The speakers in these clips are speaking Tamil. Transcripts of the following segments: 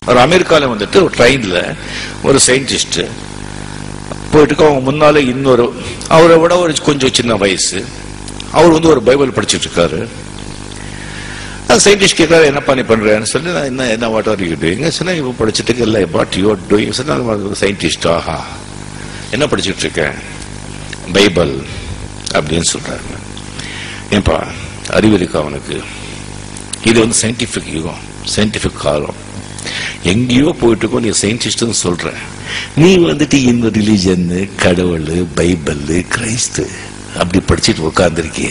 ஒரு அமெரிக்காவில் வந்துட்டு ஒரு ட்ரெயின்ல ஒரு சயின்டிஸ்ட் போயிட்டு அவங்க முன்னாலே இன்னொரு அவரை விட ஒரு கொஞ்சம் சின்ன வயசு அவர் வந்து ஒரு பைபிள் படிச்சுட்டு இருக்காரு. அந்த சயின்டிஸ்ட் கேட்கறாரு, என்னப்பா நீ பண்றேன்னு சொல்லி, நான் என்ன வாட் ஆர் யூ டூயிங் சொன்னா, இப்போ படிச்சுட்டு இல்லை வாட் யூ ஆர் டூயிங் சொன்னா, சயின்டிஸ்ட் ஆஹா என்ன படிச்சுட்டு இருக்கேன், பைபிள் அப்படின்னு சொல்றாங்க. ஏன்பா அறிவு இருக்கா அவனுக்கு? இது வந்து சயின்டிபிக் யுகம், சயின்டிபிக் காலம். எங்கேயோ போயிட்டு நீ சயின்டிஸ்ட் சொல்ற, நீ வந்துட்டு இந்த ரிலிஜன், கடவுள், பைபிள், கிறிஸ்து அப்படி படிச்சுட்டு உட்காந்துருக்கிய.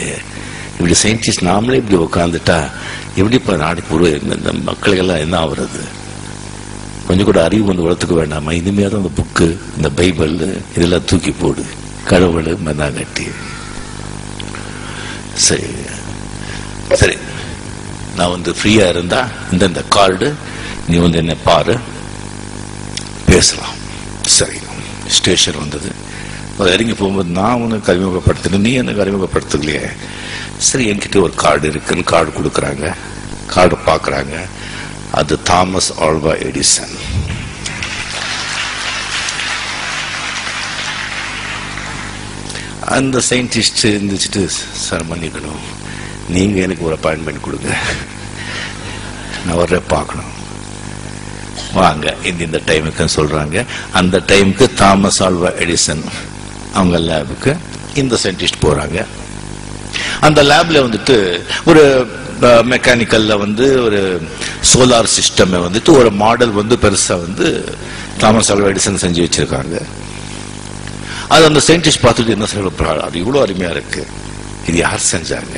இப்படி சயின்டிஸ்ட் நாமளே இப்படி உட்காந்துட்டா எப்படி இப்ப நாளைக்கு இந்த மக்களுக்கெல்லாம் என்ன ஆகுறது? கொஞ்சம் கூட அறிவு வந்து வளர்த்துக்க வேண்டாமா? இனிமையாவது அந்த புக்கு, இந்த பைபிள் இதெல்லாம் தூக்கி போடு, கடவுள் மண்ணாங்கட்டி. சரி சரி, நான் வந்து ஃப்ரீயா இருந்தா இந்த கார்டு நீ வந்து என்ன பாரு, பேசலாம். சரி, ஸ்டேஷன் வந்தது. இறங்கி போகும்போது நான் உனக்கு அறிமுகப்படுத்தினேன், நீ எனக்கு அறிமுகப்படுத்தலையே. சரி, என்கிட்ட ஒரு கார்டு இருக்குன்னு கார்டு கொடுக்குறாங்க. கார்டு பார்க்குறாங்க, அது தாமஸ் ஆல்வா எடிசன். அந்த சயின்டிஸ்ட் இருந்துச்சுட்டு, சார் மன்னிக்கணும், நீங்க எனக்கு ஒரு அப்பாயின்மெண்ட் கொடுங்க, நான் வர்ற பார்க்கணும், வாங்க இந்த டைமுக்கு சொல்றாங்க. அந்த டைமுக்கு தாமஸ் ஆல்வா எடிசன் அவங்க லேபுக்கு இந்த சயின்டிஸ்ட் போறாங்க. அந்த லேப்ல வந்துட்டு ஒரு மெக்கானிக்கல்ல வந்து ஒரு சோலார் சிஸ்டம் வந்துட்டு ஒரு மாடல் வந்து பெருசா வந்து தாமஸ் ஆல்வா எடிசன் செஞ்சு வச்சிருக்காங்க. அது அந்த சயின்டிஸ்ட் பார்த்துட்டு என்ன சொல்றாரு, அது இவ்வளவு அருமையா இருக்கு, இது யார் செஞ்சாங்க,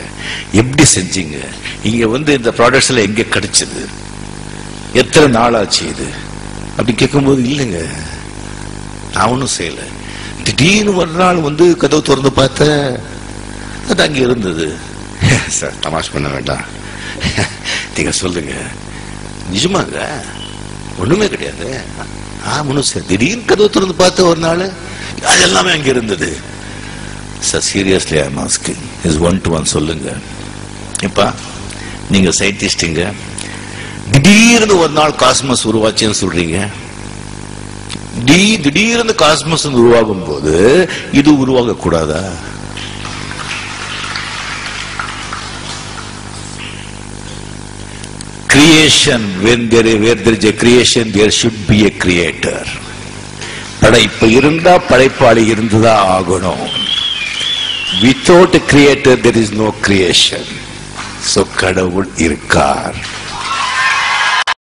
எப்படி செஞ்சீங்க, இங்க வந்து இந்த ப்ராடக்ட்ஸ் எல்லாம் எங்க கிடைச்சது, எத்தனை நாள் ஆச்சு இது அப்படி கேட்கும்போது, இல்லைங்க நான் ஒன்றும் செய்யல, திடீர்னு ஒரு நாள் வந்து கதவு திறந்து பார்த்த அது அங்கே இருந்தது. சார் தமாஷ் பண்ண வேண்டாம், நீங்க சொல்லுங்க, நிஜமாங்க ஒண்ணுமே கிடையாது, ஒன்றும் சார் திடீர்னு கதவு திறந்து பார்த்த ஒரு நாள் அது எல்லாமே அங்கே இருந்தது. Sir seriously I am asking, is 1 to 1 சொல்லுங்க. இப்ப நீங்க சயின்டிஸ்டுங்க, திடீர்னு ஒரு நாள் காஸ்மஸ் உருவாச்சுன்னு சொல்றீங்க. திடீர்னு காஸ்மஸ் உருவாகும் போது இது உருவாக கூடாதா? Creation, where there is a creation, there should be a creator. படைப்பு இருந்தா படைப்பாளி இருந்துதான் ஆகணும். Without a creator there is no creation. So கடவுள் இருக்கார்.